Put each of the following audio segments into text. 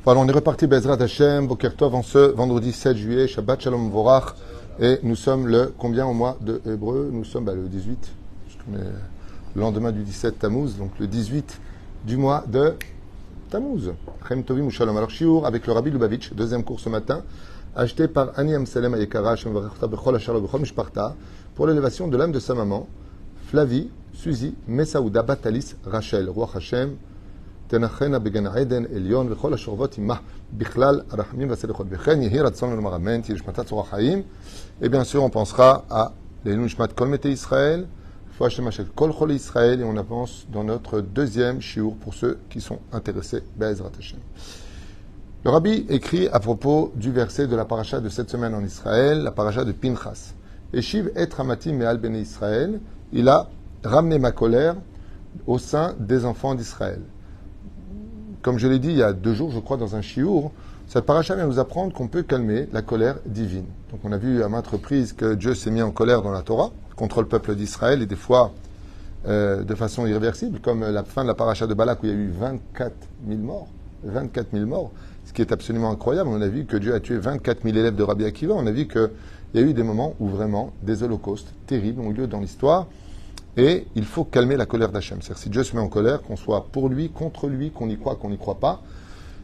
Voilà, on est reparti Bezrat Hashem, Boker Tov, en ce vendredi 7 juillet, Shabbat Shalom Vorach, et nous sommes le combien au mois de Hébreu? Nous sommes le 18, le lendemain du 17 Tammuz, donc le 18 du mois de Tammuz. Chem Tovim Shalom. Alors, Shiur avec le Rabbi Lubavitch, deuxième cours ce matin, acheté par Ani Amsalem Ayekara, Hashem Varechta Bechol Asher Bechol Mishparta, pour l'élévation de l'âme de sa maman, Flavie, Suzy, Mesaouda, Batalis, Rachel, Roi Hashem, תנחנה בגן עדן עליון וכל השורבות עמה בכלל הרחמים והסליחות וכן יהי רצון לומר אמן תהיה נשמתה צורה חיים. Et bien sûr on pensera à les nishmat kol mete Israël, fois shemachet kol chol Israël, et on avance dans notre deuxième shiur pour ceux qui sont intéressés Be'ezrat Hashem. Le Rabbi écrit à propos du verset de la paracha de cette semaine en Israël, la paracha de Pinchas. Eshiv et ramati me'al bnei Israël, il a ramené ma colère au sein des enfants d'Israël. Comme je l'ai dit il y a 2 jours, je crois, dans un shiur, cette paracha vient nous apprendre qu'on peut calmer la colère divine. Donc on a vu à maintes reprises que Dieu s'est mis en colère dans la Torah contre le peuple d'Israël et des fois de façon irréversible, comme la fin de la paracha de Balak où il y a eu 24 000 morts. 24 000 morts, ce qui est absolument incroyable. On a vu que Dieu a tué 24 000 élèves de Rabbi Akiva. On a vu qu'il y a eu des moments où vraiment des holocaustes terribles ont eu lieu dans l'histoire. Et il faut calmer la colère d'Hachem. C'est-à-dire si Dieu se met en colère, qu'on soit pour lui, contre lui, qu'on y croit, qu'on n'y croit pas,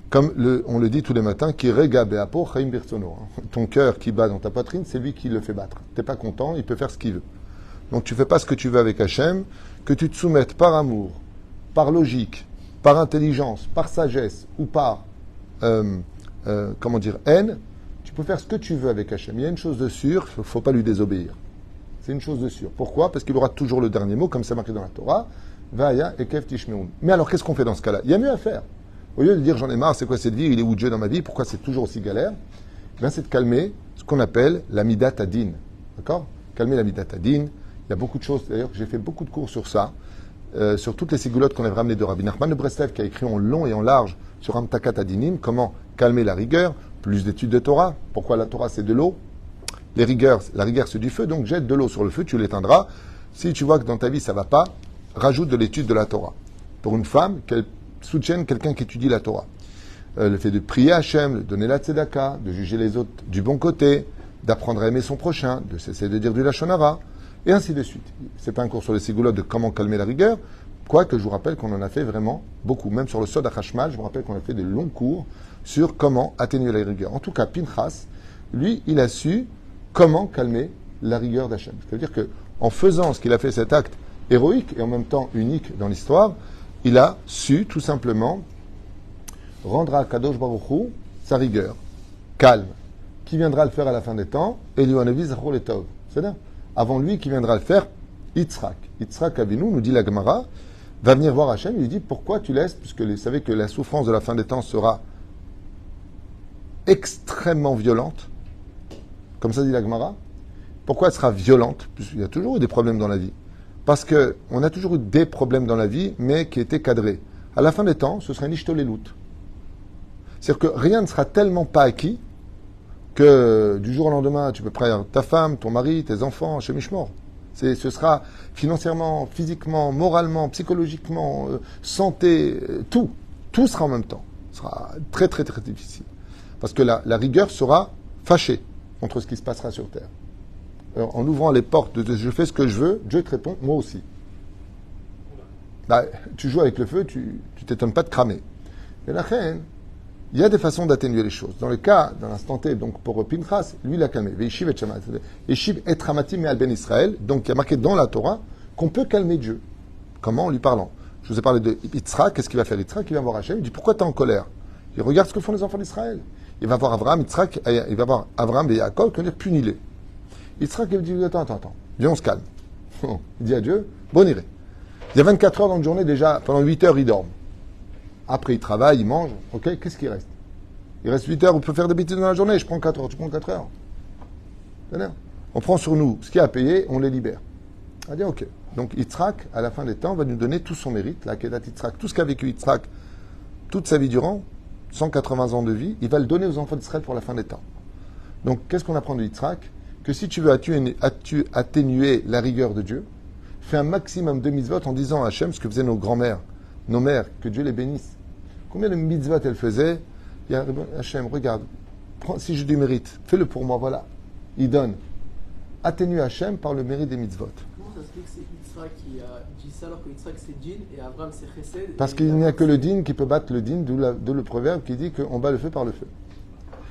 comme on le dit tous les matins, qui rega be'apo chaim birtsono. Ton cœur qui bat dans ta poitrine, c'est lui qui le fait battre. T'es pas content, il peut faire ce qu'il veut. Donc tu fais pas ce que tu veux avec Hachem, que tu te soumettes par amour, par logique, par intelligence, par sagesse ou par haine, tu peux faire ce que tu veux avec Hachem. Il y a une chose de sûre, il ne faut pas lui désobéir. C'est une chose de sûre. Pourquoi? Parce qu'il aura toujours le dernier mot, comme c'est marqué dans la Torah. Vaya ekev tishmeun. Mais alors, qu'est-ce qu'on fait dans ce cas-là? Il y a mieux à faire. Au lieu de dire j'en ai marre, c'est quoi cette vie? Il est où Dieu dans ma vie? Pourquoi c'est toujours aussi galère? C'est de calmer ce qu'on appelle la midat adin. D'accord? Calmer la midat adin. Il y a beaucoup de choses. D'ailleurs, j'ai fait beaucoup de cours sur ça, sur toutes les sigoulottes qu'on avait ramenées de Rabbi Nachman de Breslev, qui a écrit en long et en large sur Amtakat Adinim, comment calmer la rigueur, plus d'études de Torah. Pourquoi la Torah c'est de l'eau? La rigueur c'est du feu, donc jette de l'eau sur le feu, tu l'éteindras. Si tu vois que dans ta vie ça va pas, rajoute de l'étude de la Torah. Pour une femme, qu'elle soutienne quelqu'un qui étudie la Torah. Le fait de prier Hachem, de donner la tzedaka, de juger les autres du bon côté, d'apprendre à aimer son prochain, de cesser de dire du lachon hara, et ainsi de suite. C'est pas un cours sur les sigoulottes de comment calmer la rigueur, quoique je vous rappelle qu'on en a fait vraiment beaucoup. Même sur le Sod HaChashmal, je vous rappelle qu'on a fait des longs cours sur comment atténuer la rigueur. En tout cas, Pinchas, lui, il a su comment calmer la rigueur d'Hachem. C'est-à-dire qu'en faisant ce qu'il a fait, cet acte héroïque et en même temps unique dans l'histoire, il a su tout simplement rendre à Kadosh Baruch Hu sa rigueur, calme, qui viendra le faire à la fin des temps, et Eliyahu Zachor Letov. C'est-à-dire, avant lui, qui viendra le faire, Yitzhak. Yitzhak Avinu, nous dit la Gemara, va venir voir Hachem, il lui dit pourquoi tu laisses, puisque vous savez que la souffrance de la fin des temps sera extrêmement violente. Comme ça dit la Gemara. Pourquoi elle sera violente? Puisqu'il y a toujours eu des problèmes dans la vie. Parce qu'on a toujours eu des problèmes dans la vie, mais qui étaient cadrés. À la fin des temps, ce sera une ishtolelut. C'est-à-dire que rien ne sera tellement pas acquis que du jour au lendemain, tu peux prendre ta femme, ton mari, tes enfants, chez Mishmor. Ce sera financièrement, physiquement, moralement, psychologiquement, santé, tout. Tout sera en même temps. Ce sera très, très, très difficile. Parce que la rigueur sera fâchée contre ce qui se passera sur Terre. Alors, en ouvrant les portes de je fais ce que je veux, Dieu te répond, moi aussi. Tu joues avec le feu, tu t'étonnes pas de cramer. Et la reine, il y a des façons d'atténuer les choses. Dans le cas, dans l'instant T, donc pour Pinchas, lui il a calmé. Veishiv et ramati me'al ben Israël, donc il y a marqué dans la Torah qu'on peut calmer Dieu. Comment? En lui parlant. Je vous ai parlé de Yitzhak, qu'est-ce qu'il va faire Yitzhak? Il va voir Hachem, il dit pourquoi tu es en colère? Il regarde ce que font les enfants d'Israël. Il va voir Abraham, Yitzhak, il va voir Abraham et Yaakov, qui vont dire punis-les. Yitzhak, il dit attends, Dieu, on se calme. Il dit à Dieu, bon, irez. Il y a 24 heures dans une journée, déjà, pendant 8 heures, il dorme. Après, il travaille, il mange, ok, qu'est-ce qui reste? Il reste 8 heures, on peut faire des bêtises dans la journée, je prends 4 heures, tu prends 4 heures. C'est-à-dire, on prend sur nous ce qu'il y a à payer, on les libère. On va dire, ok. Donc, Yitzhak, à la fin des temps, va nous donner tout son mérite, la Kedat Yitzhak, tout ce qu'a vécu Yitzhak, toute sa vie durant, 180 ans de vie, il va le donner aux enfants d'Israël pour la fin des temps. Donc, qu'est-ce qu'on apprend de Yitzhak? Que si tu veux atténuer la rigueur de Dieu, fais un maximum de mitzvot en disant à Hachem ce que faisaient nos grands-mères, nos mères, que Dieu les bénisse. Combien de mitzvot elles faisaient? Il y a Hachem, regarde, si j'ai du mérite, fais-le pour moi, voilà. Il donne. Atténue Hachem par le mérite des mitzvot. Comment ça se fait que c'est Yitzhak qui dit ça alors que Yitzhak c'est Din et Abraham c'est Chesed? Parce qu'il n'y a que le din qui peut battre le din, d'où le proverbe qui dit qu'on bat le feu par le feu.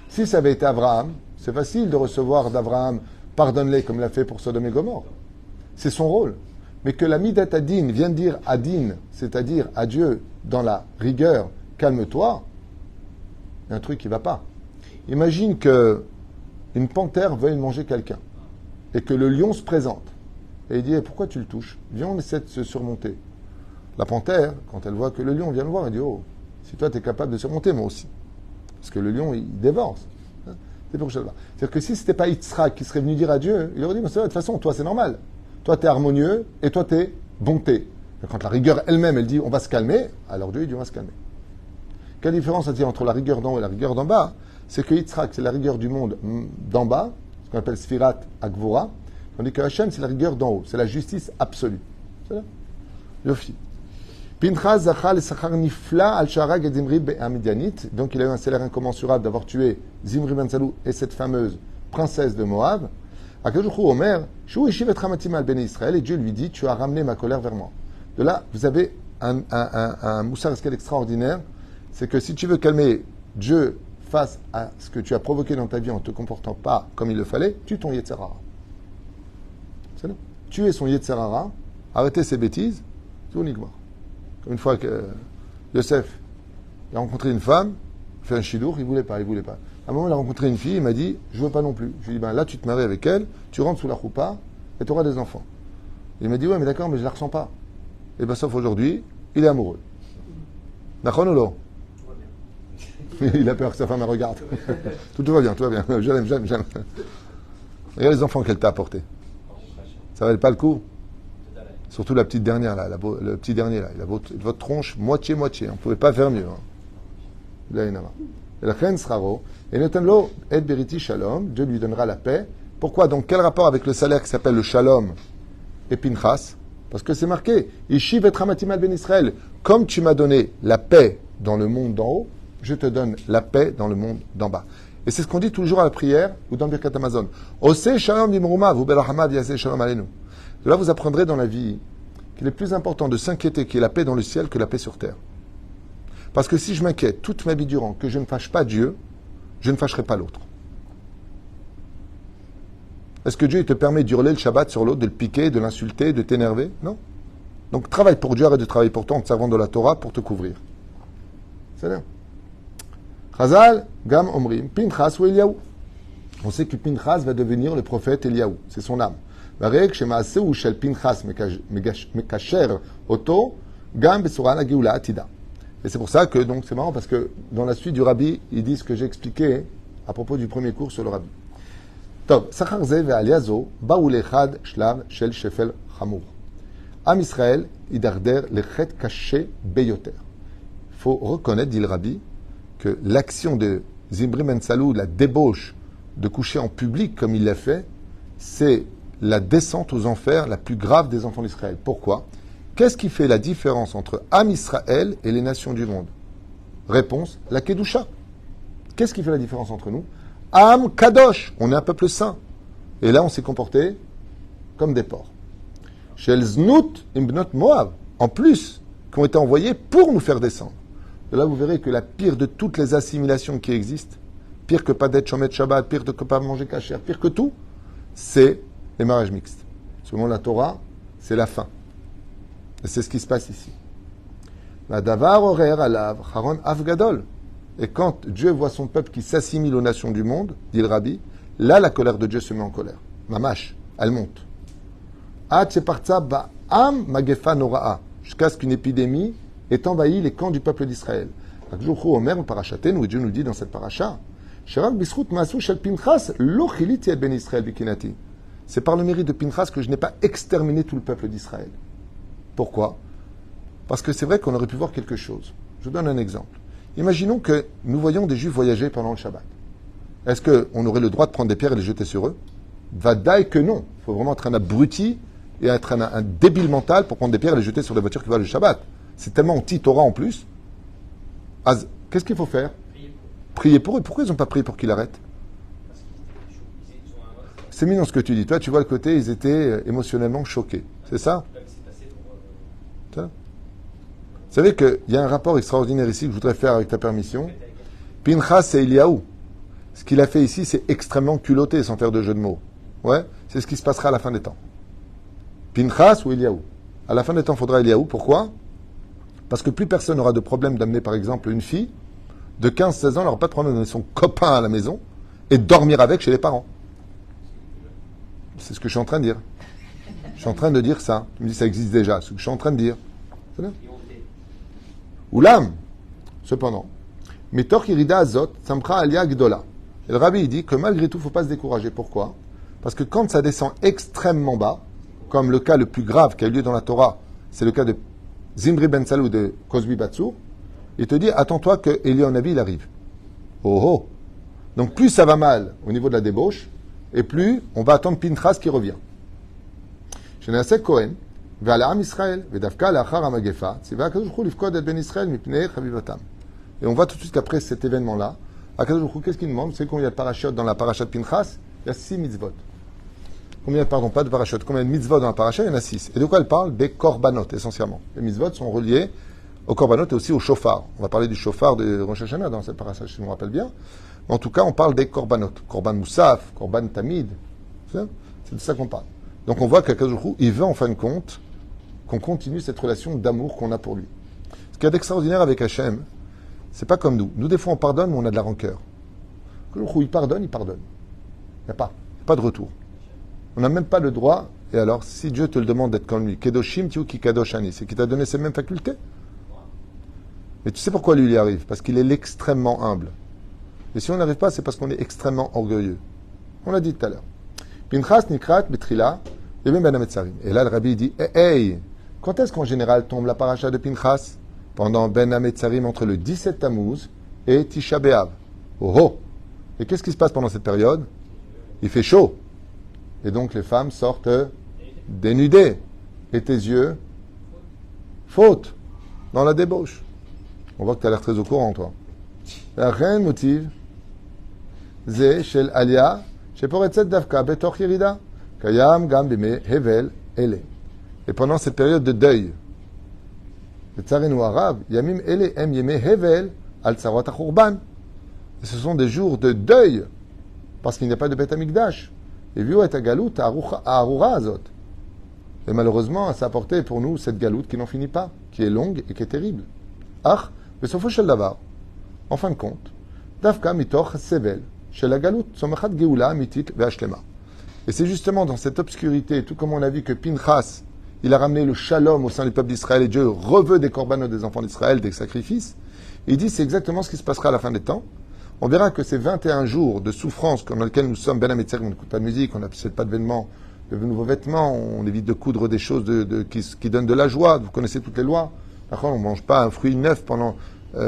Si ça avait été Abraham, c'est facile de recevoir d'Abraham, pardonne-les comme il a fait pour Sodome et Gomorre. C'est son rôle. Mais que la midat adin vienne dire adin, c'est-à-dire à Dieu, dans la rigueur, calme-toi, il y a un truc qui ne va pas. Imagine que une panthère veuille manger quelqu'un et que le lion se présente et il dit pourquoi tu le touches? Viens, on essaie de se surmonter. La panthère, quand elle voit que le lion vient le voir, elle dit oh, si toi tu es capable de surmonter, moi aussi. Parce que le lion, il dévore. C'est pour ça. C'est-à-dire que si ce n'était pas Yitzhak qui serait venu dire à Dieu, il aurait dit, mais de toute façon, toi, c'est normal. Toi, tu es harmonieux et toi, tu es bonté. Et quand la rigueur elle-même, elle dit, on va se calmer, alors Dieu, il dit, on va se calmer. Quelle différence il y a entre la rigueur d'en haut et la rigueur d'en bas? C'est que Yitzhak, c'est la rigueur du monde d'en bas, ce qu'on appelle Sfirat Akvora, tandis que Hachem, c'est la rigueur d'en haut. C'est la justice absolue. C'est là. Yofi. Pinchas zachal sachar nifla al sharag et Zimri be'amidianit. Donc il a eu un salaire incommensurable d'avoir tué Zimri ben Salou et cette fameuse princesse de Moab. Akadosh Omer, Shu yeshiv et ramatim al ben Israël, et Dieu lui dit, tu as ramené ma colère vers moi. De là, vous avez un moussar extraordinaire, c'est que si tu veux calmer Dieu face à ce que tu as provoqué dans ta vie en ne te comportant pas comme il le fallait, tue ton Yetzer Hara. C'est là. Tuer son Yetzer Hara, arrêter ses bêtises, c'est uniquement. Une fois que Yosef a rencontré une femme, fait un chidour, il voulait pas. À un moment, il a rencontré une fille, il m'a dit, je veux pas non plus. Je lui ai dit, ben là, tu te maries avec elle, tu rentres sous la choupa et tu auras des enfants. Il m'a dit, ouais, mais d'accord, mais je la ressens pas. Et bien, sauf aujourd'hui, il est amoureux. D'accord ou non? Il a peur que sa femme la regarde. tout va bien. Je l'aime. Regarde les enfants qu'elle t'a apportés. Ça valait pas le coup? Surtout la petite dernière, là, le petit dernier, là. Il a votre tronche moitié-moitié. On ne pouvait pas faire mieux. Et la reine sera et Netanlo et Beriti Shalom, Dieu lui donnera la paix. Pourquoi? Donc, quel rapport avec le salaire qui s'appelle le Shalom et Pinchas? Parce que c'est marqué, Ishiv et Ramatimal ben Israël. Comme tu m'as donné la paix dans le monde d'en haut, je te donne la paix dans le monde d'en bas. Et c'est ce qu'on dit toujours à la prière ou dans le Birkat Amazon. Ose Shalom Dimruma, vous Berahama Viase Shalom Alenu. Là, vous apprendrez dans la vie qu'il est plus important de s'inquiéter qu'il y ait la paix dans le ciel que la paix sur terre. Parce que si je m'inquiète toute ma vie durant que je ne fâche pas Dieu, je ne fâcherai pas l'autre. Est-ce que Dieu il te permet d'hurler le Shabbat sur l'autre, de le piquer, de l'insulter, de t'énerver? Non. Donc travaille pour Dieu, arrête de travailler pour toi en te servant de la Torah pour te couvrir. C'est bien. Chazal, Gam Omrim, Pinchas ou Eliaou. On sait que Pinchas va devenir le prophète Eliaou. C'est son âme. Et c'est pour ça que, donc, c'est marrant parce que dans la suite du Rabbi, ils disent ce que j'ai expliqué à propos du premier cours sur le Rabbi. Tov, Sachar Ze ve'Aliazo, Baou lechad shlav shel shefel chamour. Am Israël, idarder lechet caché beyoter. Il faut reconnaître, dit le Rabbi, que l'action de Zimri ben Salou, la débauche de coucher en public comme il l'a fait, c'est la descente aux enfers la plus grave des enfants d'Israël. Pourquoi? Qu'est-ce qui fait la différence entre Am Israël et les nations du monde? Réponse, la Kedusha. Qu'est-ce qui fait la différence entre nous? Am Kadosh, on est un peuple saint. Et là, on s'est comporté comme des porcs. Shel Znout Imbnot Moab, en plus, qui ont été envoyés pour nous faire descendre. Et là, vous verrez que la pire de toutes les assimilations qui existent, pire que pas d'être Shomet Shabbat, pire que pas manger kasher, pire que tout, c'est les mariages mixtes. Selon la Torah, c'est la fin. Et c'est ce qui se passe ici. La davar orer alav haron afgadol. Et quand Dieu voit son peuple qui s'assimile aux nations du monde, dit le Rabbi, là la colère de Dieu se met en colère. Mamash, elle monte. Ad shepartza ba'am magefa nora'a. Jusqu'à ce qu'une épidémie ait envahi les camps du peuple d'Israël. Akjouchou omer parachatenu, et Dieu nous dit dans cette paracha, Sherak bisrut masu shel Pinchas lo chiliti et ben Israël bikinati. C'est par le mérite de Pinchas que je n'ai pas exterminé tout le peuple d'Israël. Pourquoi? Parce que c'est vrai qu'on aurait pu voir quelque chose. Je vous donne un exemple. Imaginons que nous voyons des Juifs voyager pendant le Shabbat. Est-ce qu'on aurait le droit de prendre des pierres et les jeter sur eux? Vadaï que non. Il faut vraiment être un abruti et être un débile mental pour prendre des pierres et les jeter sur des voitures qui volent le Shabbat. C'est tellement anti-Torah en plus. Qu'est-ce qu'il faut faire? prier pour eux. Pourquoi ils n'ont pas prié pour qu'il arrête? C'est mignon ce que tu dis. Toi, tu vois le côté, ils étaient émotionnellement choqués. C'est ça? Vous savez qu'il y a un rapport extraordinaire ici que je voudrais faire avec ta permission. Pinchas et Eliaou. Ce qu'il a fait ici, c'est extrêmement culotté, sans faire de jeu de mots. Ouais, c'est ce qui se passera à la fin des temps. Pinchas ou Eliaou. À la fin des temps, il faudra Eliaou. Pourquoi? Parce que plus personne n'aura de problème d'amener, par exemple, une fille de 15-16 ans, elle n'aura pas de problème d'amener son copain à la maison et de dormir avec chez les parents. C'est ce que je suis en train de dire. Je suis en train de dire ça. Tu me dis, ça existe déjà. C'est ce que je suis en train de dire. C'est là. Oulam. Cependant, Mitor Irida Azot, Samcha Alia Gdola. Et le rabbi, il dit que malgré tout, il ne faut pas se décourager. Pourquoi? Parce que quand ça descend extrêmement bas, comme le cas le plus grave qui a eu lieu dans la Torah, c'est le cas de Zimri Ben Salou de Kozbi Batsur, il te dit, attends-toi que Eliyahu Navi, il arrive. Oh oh. Donc plus ça va mal au niveau de la débauche, et plus on va attendre Pinchas qui revient. Shenasek Kohen, Ve'ala Am Israël, Ve'davka Lachar Amagefa, Tziva Akadosh Hu Lifkod et Ben Israël, Mipnei Chavivatam. Et on voit tout de suite qu'après cet événement-là, Akadosh Hu, qu'est-ce qu'il demande? C'est combien il y a de parachutes dans la parachat de Pinchas? Il y a 6 mitzvot. Combien, pardon, pas de parachutes, combien de mitzvot dans la parachat? Il y en a 6. Et de quoi elle parle? Des korbanot, essentiellement. Les mitzvot sont reliés aux korbanot et aussi au shofar. On va parler du shofar de Rosh Hashanah dans cette parachat, si je me rappelle bien. Mais en tout cas, on parle des korbanot. Korban Moussaf, Korban Tamid. C'est de ça qu'on parle. Donc on voit qu'Akadosh Hu, il veut en fin de compte qu'on continue cette relation d'amour qu'on a pour lui. Ce qu'il y a d'extraordinaire avec Hachem, c'est pas comme nous. Nous, des fois, on pardonne, mais on a de la rancœur. Akadosh Hu, il pardonne, il pardonne. Il n'y a pas de retour. On n'a même pas le droit. Et alors, si Dieu te le demande d'être comme lui, Kedoshim tiu ki kadoshani, c'est qu'il t'a donné ces mêmes facultés. Mais tu sais pourquoi lui, il y arrive? Parce qu'il est l'extrêmement humble. Et si on n'arrive pas, c'est parce qu'on est extrêmement orgueilleux. On l'a dit tout à l'heure. Pinchas nikrat betrila et Ben Ametzarim. Et là, le rabbi dit, hey, quand est-ce qu'en général tombe la paracha de Pinchas? Pendant Ben Ametzarim, entre le 17 Tammuz et Tisha B'Av. Oh oh! Et qu'est-ce qui se passe pendant cette période? Il fait chaud. Et donc les femmes sortent dénudées. Et tes yeux? Faute. Dans la débauche. On voit que tu as l'air très au courant, toi. La reine motive. Zé, shel alia, sheporetzet davka, betoch yerida, kayam gam bime hevel ele. Et pendant cette période de deuil, le tsarenu arabe, yamim ele em yeme hevel al tsarot achurban. Et ce sont des jours de deuil, parce qu'il n'y a pas de Beth Amikdash. Et vu et galout à Arura Azot. Et malheureusement, ça a apporté pour nous cette galoute qui n'en finit pas, qui est longue et qui est terrible. Ach, mais sauf shel davar. En fin de compte, Davka mitoch sevel, shel la galout, somachat geoula mitit ve'ashlema. Et c'est justement dans cette obscurité, tout comme on a vu que Pinchas, il a ramené le shalom au sein du peuple d'Israël et Dieu reveut des korbanot des enfants d'Israël, des sacrifices. Et il dit c'est exactement ce qui se passera à la fin des temps. On verra que ces 21 jours de souffrance dans lesquels nous sommes, Ben Ametzer, on n'écoute pas de musique, on n'achète pas de nouveaux vêtements, on évite de coudre des choses qui donnent de la joie. Vous connaissez toutes les lois. D'accord, on ne mange pas un fruit neuf pendant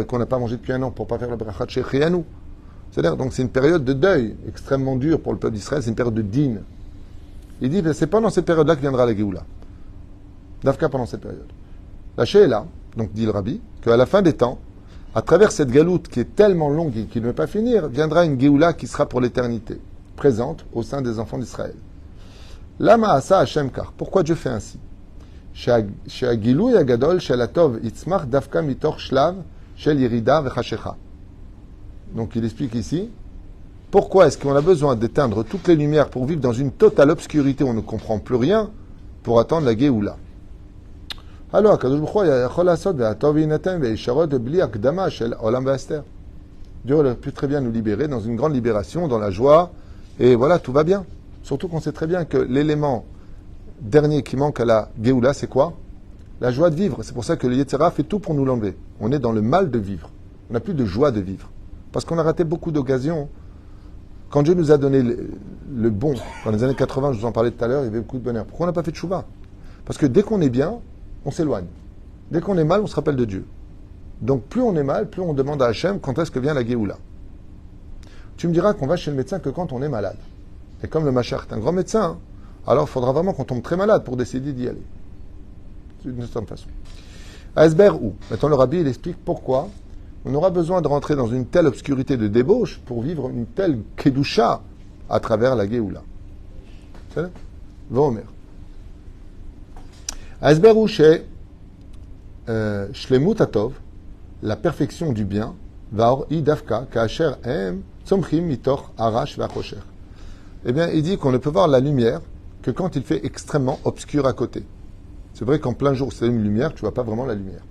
qu'on n'a pas mangé depuis un an pour ne pas faire le brachat shechianu. C'est-à-dire, donc c'est une période de deuil extrêmement dure pour le peuple d'Israël, c'est une période de dîne. Il dit, c'est pendant cette période-là que viendra la Géoula. Dafka pendant cette période. La Sheila, donc dit le Rabbi, qu'à la fin des temps, à travers cette galoute qui est tellement longue et qui ne va pas finir, viendra une Géoula qui sera pour l'éternité, présente au sein des enfants d'Israël. Lama asa Hashem kar. Pourquoi Dieu fait ainsi? She'agilou yagadol she'alatov itzmach dafka mitor shlav shel yirida vechashecha. Donc il explique ici, pourquoi est-ce qu'on a besoin d'éteindre toutes les lumières pour vivre dans une totale obscurité où on ne comprend plus rien pour attendre la Géoula? Alors, Dieu aurait pu très bien nous libérer dans une grande libération, dans la joie, et voilà, tout va bien. Surtout qu'on sait très bien que l'élément dernier qui manque à la Géoula, c'est quoi? La joie de vivre. C'est pour ça que le Yetzirah fait tout pour nous l'enlever. On est dans le mal de vivre. On n'a plus de joie de vivre. Parce qu'on a raté beaucoup d'occasions. Quand Dieu nous a donné le bon, dans les années 80, je vous en parlais tout à l'heure, il y avait beaucoup de bonheur. Pourquoi on n'a pas fait de chouva? Parce que dès qu'on est bien, on s'éloigne. Dès qu'on est mal, on se rappelle de Dieu. Donc plus on est mal, plus on demande à Hachem quand est-ce que vient la Géoula. Tu me diras qu'on va chez le médecin que quand on est malade. Et comme le Machar est un grand médecin, hein, alors il faudra vraiment qu'on tombe très malade pour décider d'y aller. D'une certaine façon. Asber ou. Maintenant le Rabbi il explique pourquoi On aura besoin de rentrer dans une telle obscurité de débauche pour vivre une telle kedusha à travers la Géoula. C'est là? Vomer. Asberu chez Shlemut Atov, la perfection du bien, Vaor Idavka, Kaasher Em, Tzomchim Mitor Arash Vachosher. Eh bien, il dit qu'on ne peut voir la lumière que quand il fait extrêmement obscur à côté. C'est vrai qu'en plein jour, c'est une lumière, tu ne vois pas vraiment la lumière.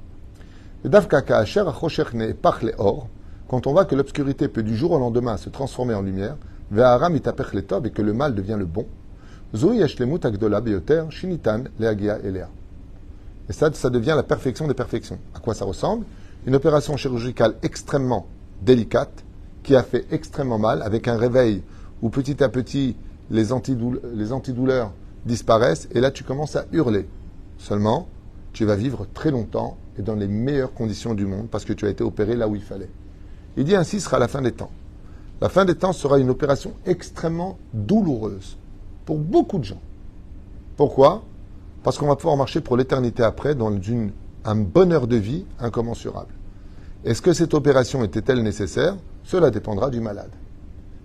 Davka Kaasher Achosher Ne Pach Le Or, quand on voit que l'obscurité peut du jour au lendemain se transformer en lumière, Ve'aram Itapech Le Tov, et que le mal devient le bon, Zoi Yeshlemut Agdola Beyoter, Shinitan Leagia Elea. Et ça devient la perfection des perfections. À quoi ça ressemble? Une opération chirurgicale extrêmement délicate, qui a fait extrêmement mal, avec un réveil où petit à petit les antidouleurs disparaissent, et là tu commences à hurler. Seulement, tu vas vivre très longtemps et dans les meilleures conditions du monde, parce que tu as été opéré là où il fallait. Il dit ainsi sera la fin des temps. La fin des temps sera une opération extrêmement douloureuse pour beaucoup de gens. Pourquoi? Parce qu'on va pouvoir marcher pour l'éternité après dans un bonheur de vie incommensurable. Est-ce que cette opération était-elle nécessaire? Cela dépendra du malade.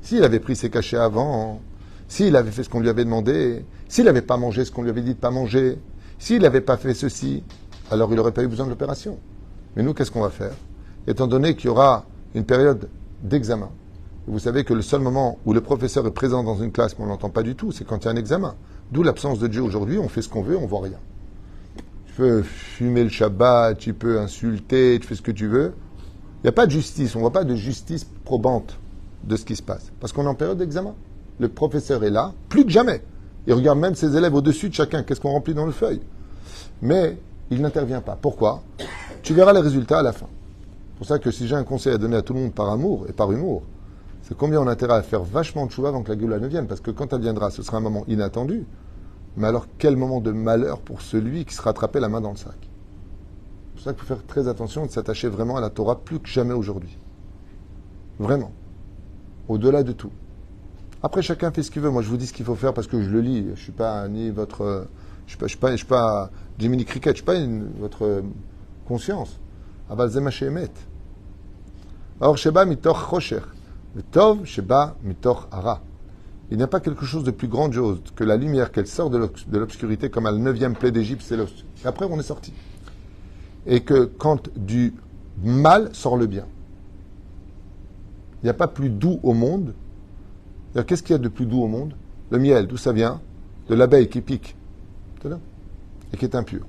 S'il avait pris ses cachets avant, s'il avait fait ce qu'on lui avait demandé, s'il n'avait pas mangé ce qu'on lui avait dit de ne pas manger, s'il n'avait pas fait ceci, alors il n'aurait pas eu besoin de l'opération. Mais nous, qu'est-ce qu'on va faire? Étant donné qu'il y aura une période d'examen, vous savez que le seul moment où le professeur est présent dans une classe, mais on ne l'entend pas du tout, c'est quand il y a un examen. D'où l'absence de Dieu aujourd'hui, on fait ce qu'on veut, on ne voit rien. Tu peux fumer le Shabbat, tu peux insulter, tu fais ce que tu veux. Il n'y a pas de justice, on ne voit pas de justice probante de ce qui se passe. Parce qu'on est en période d'examen. Le professeur est là, plus que jamais. Il regarde même ses élèves au-dessus de chacun, qu'est-ce qu'on remplit dans le feuille. Mais il n'intervient pas. Pourquoi? Tu verras les résultats à la fin. C'est pour ça que si j'ai un conseil à donner à tout le monde par amour et par humour, c'est combien on a intérêt à faire vachement de chouva avant que la Géoula ne vienne. Parce que quand elle viendra, ce sera un moment inattendu. Mais alors, quel moment de malheur pour celui qui sera attrapé la main dans le sac. C'est pour ça qu'il faut faire très attention et de s'attacher vraiment à la Torah plus que jamais aujourd'hui. Vraiment. Au-delà de tout. Après, chacun fait ce qu'il veut. Moi, je vous dis ce qu'il faut faire parce que je le lis. Je ne suis pas ni votre... Je ne suis pas Jiminy Cricket. Je ne suis pas votre conscience. Aval zema she'emet. Or, sheba mitoch chosher. Tov sheba mitoch hara. Il n'y a pas quelque chose de plus grandiose que la lumière qu'elle sort de l'obscurité, comme à la 9e plaie d'Égypte, c'est l'os. Et après, on est sorti. Et que quand du mal sort le bien. Il n'y a pas plus doux au monde. Qu'est-ce qu'il y a de plus doux au monde? Le miel, d'où ça vient? De l'abeille qui pique. C'est là. Et qui est impur.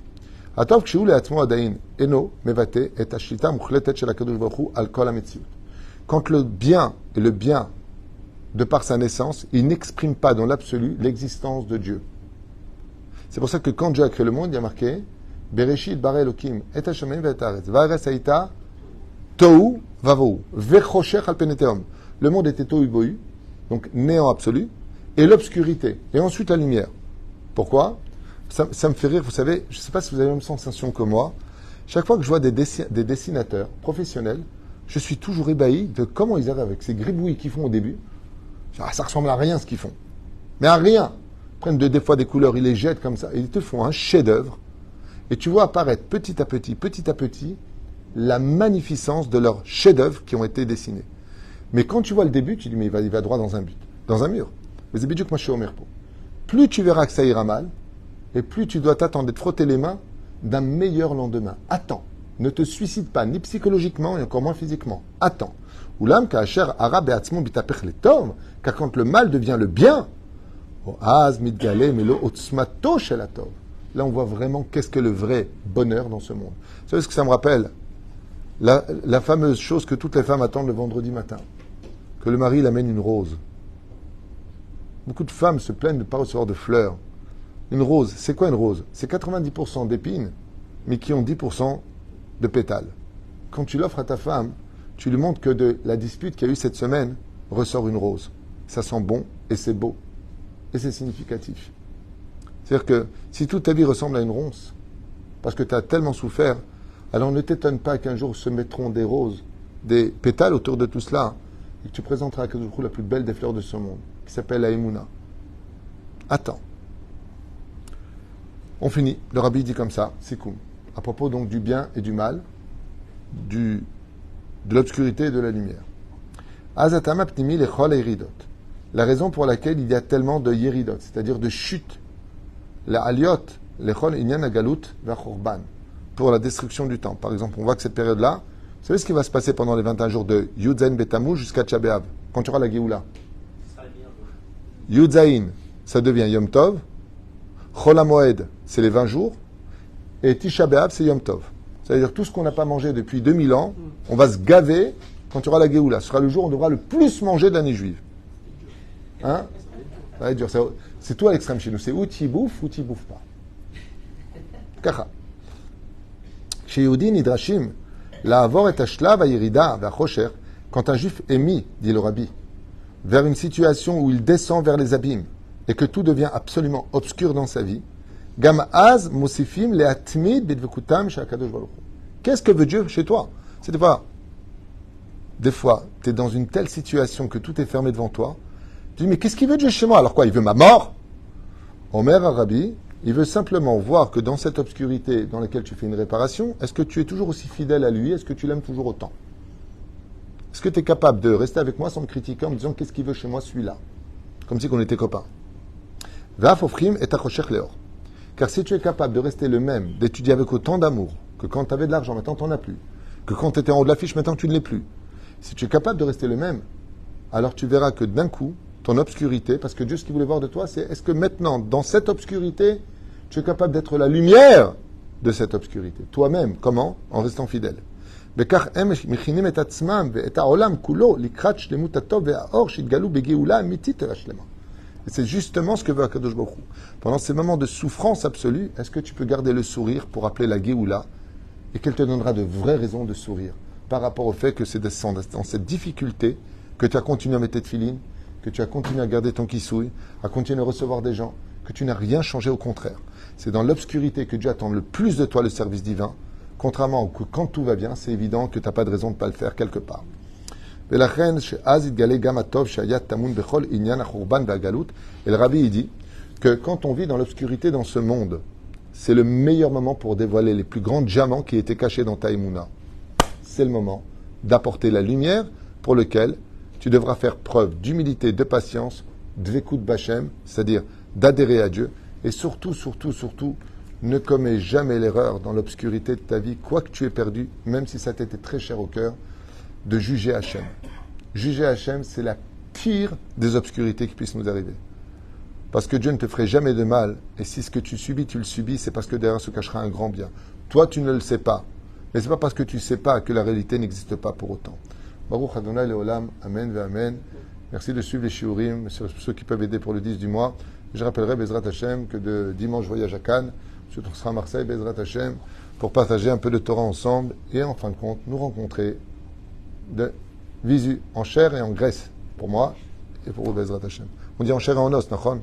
Quand le bien est le bien de par sa naissance, il n'exprime pas dans l'absolu l'existence de Dieu. C'est pour ça que quand Dieu a créé le monde, il y a marqué Bereshit bara Elokim et hashamayim ve'et haaretz va'aretz hayta tohu vavohu ve'choshech al pnei tehom. Le monde était tohu bohu, donc néant absolu, et l'obscurité, et ensuite la lumière. Pourquoi? Ça me fait rire, vous savez, je ne sais pas si vous avez la même sensation que moi. Chaque fois que je vois des dessinateurs professionnels, je suis toujours ébahi de comment ils arrivent avec ces gribouillis qu'ils font au début. Ça ressemble à rien ce qu'ils font. Mais à rien. Ils prennent des fois des couleurs, ils les jettent comme ça, et ils te font un chef-d'œuvre. Et tu vois apparaître petit à petit, la magnificence de leurs chefs-d'œuvre qui ont été dessinés. Mais quand tu vois le début, tu dis, mais il va droit dans un mur. Mais c'est bidjouk maché au merpo. Plus tu verras que ça ira mal, et plus tu dois t'attendre de frotter les mains d'un meilleur lendemain. Attends. Ne te suicide pas, ni psychologiquement, et encore moins physiquement. Attends. Oulam ka'asher hara be'atzmo bitapech letov, car quand le mal devient le bien, oaz mitgale melo otzmato shel hatov. Là, on voit vraiment qu'est-ce que le vrai bonheur dans ce monde. Vous savez ce que ça me rappelle? La fameuse chose que toutes les femmes attendent le vendredi matin. Que le mari l'amène une rose. Beaucoup de femmes se plaignent de ne pas recevoir de fleurs. Une rose, c'est quoi une rose? C'est 90% d'épines, mais qui ont 10% de pétales. Quand tu l'offres à ta femme, tu lui montres que de la dispute qu'il y a eu cette semaine ressort une rose. Ça sent bon et c'est beau. Et c'est significatif. C'est-à-dire que si toute ta vie ressemble à une ronce, parce que tu as tellement souffert, alors ne t'étonne pas qu'un jour se mettront des roses, des pétales autour de tout cela, et que tu présenteras à Kadosh la plus belle des fleurs de ce monde, qui s'appelle la Emouna. Attends. On finit. Le rabbi dit comme ça, Sikoum. À propos donc du bien et du mal, du de l'obscurité et de la lumière. Azatama pnimi lechol yeridot. La raison pour laquelle il y a tellement de yeridot, c'est-à-dire de chutes, la aliot, lechol inyan agalut vachorban, pour la destruction du temps. Par exemple, on voit que cette période-là, vous savez ce qui va se passer pendant les 21 jours de Yudzaïn Betamou jusqu'à Tchabéav, quand tu auras la Géoula. Yudzaïn, ça devient Yom Tov. Chol HaMoed, c'est les 20 jours. Et Tisha B'Av, c'est Yom Tov. C'est-à-dire tout ce qu'on n'a pas mangé depuis 2000 ans, on va se gaver quand tu auras la Géoula. Ce sera le jour où on devra le plus manger de l'année juive. Hein? Ça va être dur. C'est tout à l'extrême chez nous. C'est ou tu bouffes ou tu bouffes pas. Kacha. Chez Yehudi Nidrashim, la Avor et Ashlav Ayirida, Vachosher, quand un juif est mis, dit le rabbi, vers une situation où il descend vers les abîmes et que tout devient absolument obscur dans sa vie, Gam Az Mosifim le Atmid Bidvekutam Shakadosh Baruch. Qu'est-ce que veut Dieu chez toi? C'est des fois, tu es dans une telle situation que tout est fermé devant toi. Tu dis, mais qu'est-ce qu'il veut Dieu chez moi? Alors quoi? Il veut ma mort? Omer Arabi, il veut simplement voir que dans cette obscurité dans laquelle tu fais une réparation, est-ce que tu es toujours aussi fidèle à lui? Est-ce que tu l'aimes toujours autant? Est-ce que tu es capable de rester avec moi sans me critiquer en me disant qu'est-ce qu'il veut chez moi celui-là? Comme si on était copains. Va fofrim et tachoshech leor. Car si tu es capable de rester le même, d'étudier avec autant d'amour, que quand tu avais de l'argent, maintenant tu n'en as plus, que quand tu étais en haut de l'affiche, maintenant tu ne l'es plus. Si tu es capable de rester le même, alors tu verras que d'un coup, ton obscurité, parce que Dieu, ce qu'il voulait voir de toi, c'est est-ce que maintenant, dans cette obscurité, tu es capable d'être la lumière de cette obscurité. Toi-même, comment? En restant fidèle. Et c'est justement ce que veut Akadosh Baruch Hu. Pendant ces moments de souffrance absolue, est-ce que tu peux garder le sourire pour appeler la Géoula et qu'elle te donnera de vraies raisons de sourire par rapport au fait que c'est dans cette difficulté que tu as continué à mettre tes tefilines, que tu as continué à garder ton kissouille, à continuer à recevoir des gens, que tu n'as rien changé, au contraire. C'est dans l'obscurité que Dieu attend le plus de toi le service divin, contrairement au que quand tout va bien, c'est évident que tu n'as pas de raison de ne pas le faire quelque part. Et le Rabbi il dit que quand on vit dans l'obscurité dans ce monde, c'est le meilleur moment pour dévoiler les plus grands diamants qui étaient cachés dans ta Emouna. C'est le moment d'apporter la lumière pour lequel tu devras faire preuve d'humilité, de patience, dvekut bachem, c'est-à-dire d'adhérer à Dieu, et surtout, ne commets jamais l'erreur dans l'obscurité de ta vie, quoi que tu aies perdu, même si ça t'était très cher au cœur, de juger Hachem. Juger Hachem, c'est la pire des obscurités qui puissent nous arriver. Parce que Dieu ne te ferait jamais de mal, et si ce que tu subis, tu le subis, c'est parce que derrière se cachera un grand bien. Toi, tu ne le sais pas, mais c'est pas parce que tu ne sais pas que la réalité n'existe pas pour autant. Baruch Adonai Leolam, Amen ve Amen. Merci de suivre les shiurim, ceux qui peuvent aider pour le 10 du mois. Je rappellerai, Bezrat Hashem, que de dimanche voyage à Cannes, ensuite on sera à Marseille, Bezrat Hashem, pour partager un peu de Torah ensemble, et en fin de compte, nous rencontrer de visu, en chair et en graisse, pour moi, et pour vous, Bezrat Hashem. On dit en chair et en os, nachon?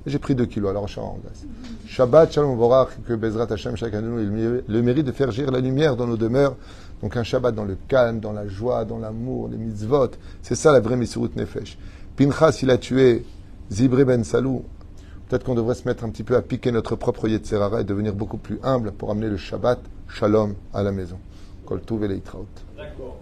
J'ai pris 2 kilos, alors en chair et en graisse. Shabbat, Shalom Vorach, que Bezrat Hashem, chacun de nous, ait le mérite de faire jaillir la lumière dans nos demeures. Donc un Shabbat dans le calme, dans la joie, dans l'amour, les mitzvot. C'est ça la vraie Messirut Nefesh. Pinchas, il a tué Zibré Ben Salou. Peut-être qu'on devrait se mettre un petit peu à piquer notre propre Yetzerara et devenir beaucoup plus humble pour amener le Shabbat, Shalom, à la maison. Kol Tuv et Leitraot. D'accord.